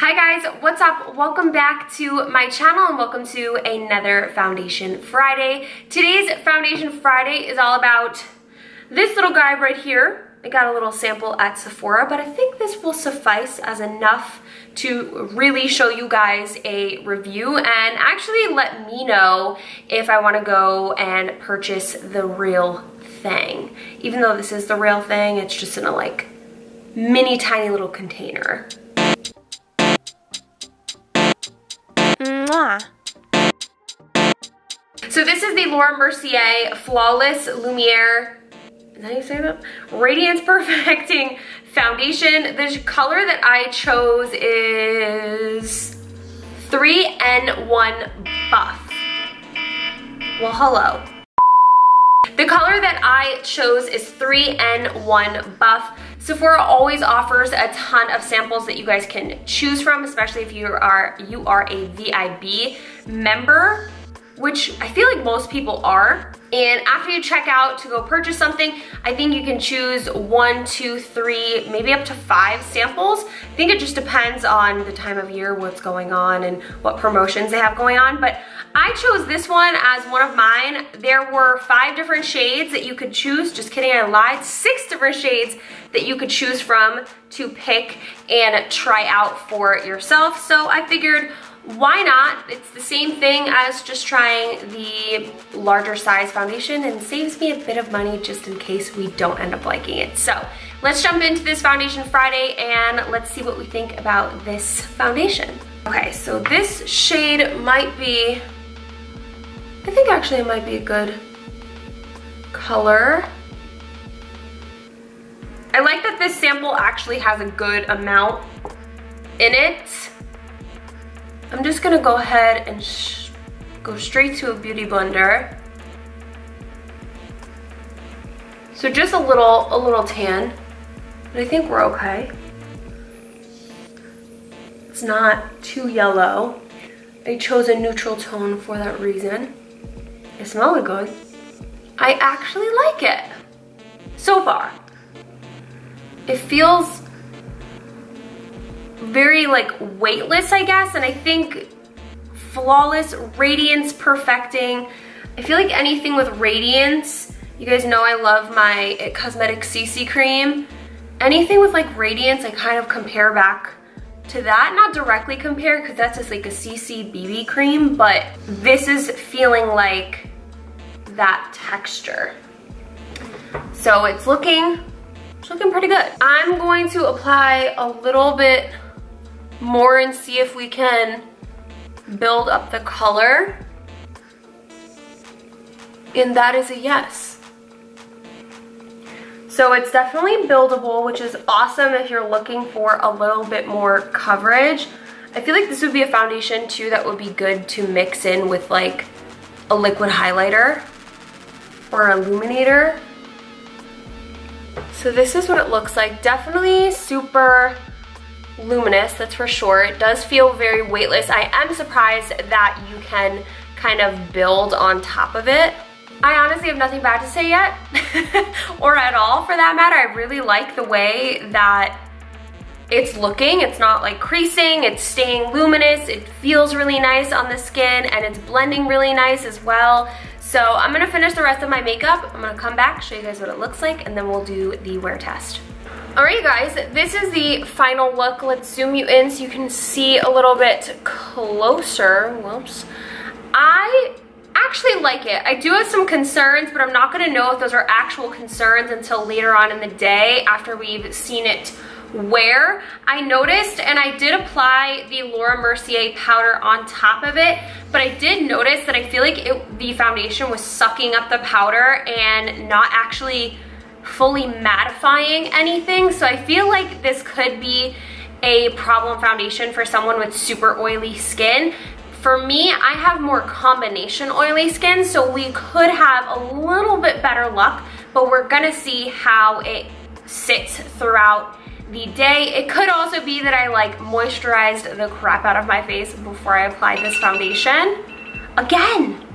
Hi guys, what's up? Welcome back to my channel and welcome to another Foundation Friday. Today's Foundation Friday is all about this little guy right here. I got a little sample at Sephora, but I think this will suffice as enough to really show you guys a review and actually let me know if I want to go and purchase the real thing. Even though this is the real thing, it's just in a like mini tiny little container. Mwah. So this is the MERCIER Flawless Lumière, is that how you say that? Radiance-Perfecting Foundation. The color that I chose is 3N1 Buff. Well, hello. The color that I chose is 3N1 Buff. Sephora always offers a ton of samples that you guys can choose from, especially if you are a VIB member, which I feel like most people are. And after you check out to go purchase something, I think you can choose 1, 2, 3, maybe up to 5 samples. I think it just depends on the time of year, what's going on, and what promotions they have going on. But I chose this one as one of mine. There were 5 different shades that you could choose. Just kidding, I lied. 6 different shades that you could choose from to pick and try out for yourself. So I figured, why not? It's the same thing as just trying the larger size foundation and saves me a bit of money just in case we don't end up liking it. So let's jump into this Foundation Friday and let's see what we think about this foundation. Okay, so this shade might be, I think actually it might be a good color. I like that this sample actually has a good amount in it. I'm just gonna go ahead and go straight to a beauty blender. So just a little tan, but I think we're okay. It's not too yellow. I chose a neutral tone for that reason. It smells good. I actually like it so far. It feels very like weightless, I guess, and I think flawless, radiance perfecting. I feel like anything with radiance, you guys know I love my It Cosmetics CC cream. Anything with like radiance, I kind of compare back to that. Not directly compare because that's just like a CC BB cream, but this is feeling like that texture. So it's looking pretty good. I'm going to apply a little bit more and see if we can build up the color. And that is a yes. So it's definitely buildable, which is awesome if you're looking for a little bit more coverage. I feel like this would be a foundation too that would be good to mix in with like a liquid highlighter or illuminator. So this is what it looks like. Definitely super luminous, that's for sure. It does feel very weightless. I am surprised that you can kind of build on top of it. I honestly have nothing bad to say yet, or at all for that matter. I really like the way that it's looking. It's not like creasing, it's staying luminous. It feels really nice on the skin and it's blending really nice as well. So I'm gonna finish the rest of my makeup. I'm gonna come back, show you guys what it looks like, and then we'll do the wear test. All right, guys, this is the final look. Let's zoom you in so you can see a little bit closer. Whoops. I actually like it. I do have some concerns, but I'm not gonna know if those are actual concerns until later on in the day after we've seen it wear. I noticed, and I did apply the Laura Mercier powder on top of it, but I did notice that I feel like the foundation was sucking up the powder and not actually fully mattifying anything. So I feel like this could be a problem foundation for someone with super oily skin. For me, I have more combination oily skin, so we could have a little bit better luck, but we're gonna see how it sits throughout the day. It could also be that I like moisturized the crap out of my face before I applied this foundation. Again.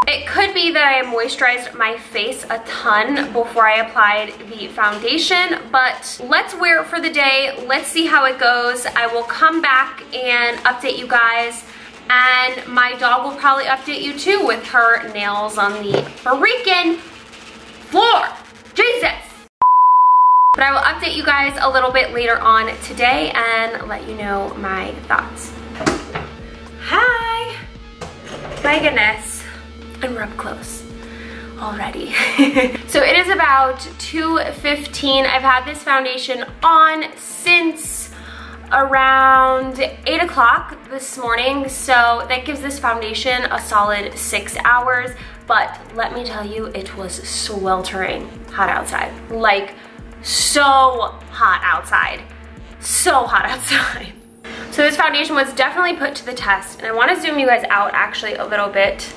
It could be that I moisturized my face a ton before I applied the foundation, but let's wear it for the day. Let's see how it goes. I will come back and update you guys, and my dog will probably update you too with her nails on the freaking floor. Jesus! But I will update you guys a little bit later on today and let you know my thoughts. Hi! My goodness. And we're up close already. So it is about 2:15. I've had this foundation on since around 8 o'clock this morning. So that gives this foundation a solid 6 hours. But let me tell you, it was sweltering hot outside. Like, so hot outside. So hot outside. So this foundation was definitely put to the test. And I want to zoom you guys out actually a little bit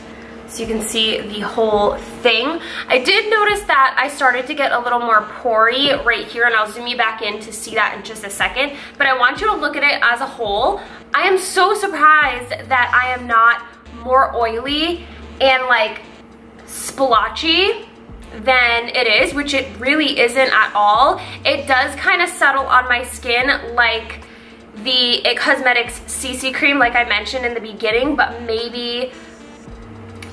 so you can see the whole thing. I did notice that I started to get a little more pory right here, and I'll zoom you back in to see that in just a second. But I want you to look at it as a whole. I am so surprised that I am not more oily and like splotchy than it is, which it really isn't at all. It does kind of settle on my skin like the It Cosmetics CC cream, like I mentioned in the beginning, but maybe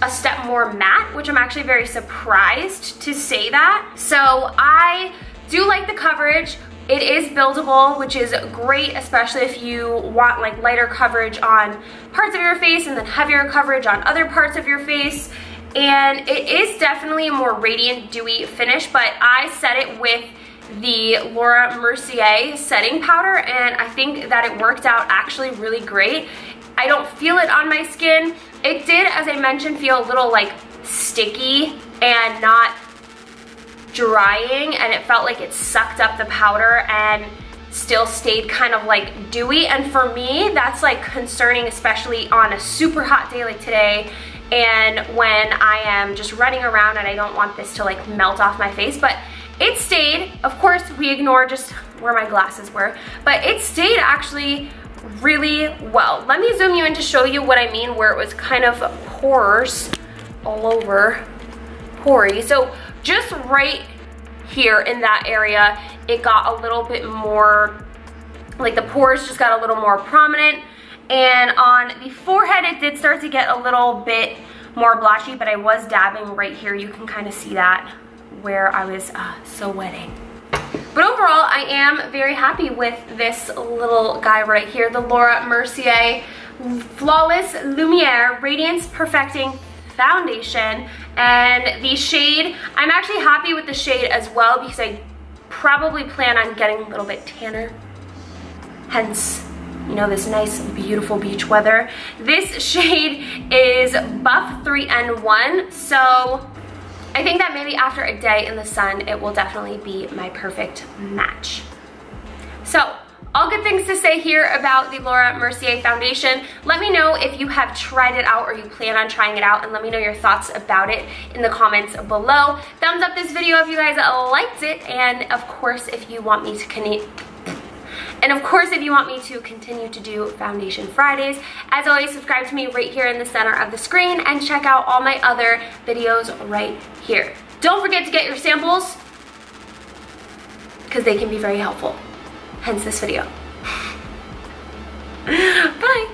a step more matte, which I'm actually very surprised to say that. So I do like the coverage. It is buildable, which is great, especially if you want like lighter coverage on parts of your face and then heavier coverage on other parts of your face. And it is definitely a more radiant, dewy finish, but I set it with the Laura Mercier setting powder, and I think that it worked out actually really great. I don't feel it on my skin. It did, as I mentioned, feel a little like sticky and not drying, and it felt like it sucked up the powder and still stayed kind of like dewy. And for me, that's like concerning, especially on a super hot day like today, and when I am just running around and I don't want this to like melt off my face. But it stayed. Of course, we ignore just where my glasses were, but it stayed actually really well. Let me zoom you in to show you what I mean, where it was kind of pores all over, pory. So just right here in that area, it got a little bit more, like the pores just got a little more prominent. And on the forehead, it did start to get a little bit more blotchy, but I was dabbing right here. You can kind of see that where I was so wetting. But overall, I am very happy with this little guy right here, the Laura Mercier Flawless Lumière Radiance-Perfecting Foundation. And the shade, I'm actually happy with the shade as well because I probably plan on getting a little bit tanner. Hence, you know, this nice, beautiful beach weather. This shade is Buff 3N1, so I think that maybe after a day in the sun, it will definitely be my perfect match. So, all good things to say here about the Laura Mercier foundation. Let me know if you have tried it out or you plan on trying it out, and let me know your thoughts about it in the comments below. Thumbs up this video if you guys liked it, and of course, if you want me to continue to do Foundation Fridays. As always, subscribe to me right here in the center of the screen and check out all my other videos right here. Don't forget to get your samples because they can be very helpful. Hence this video. Bye.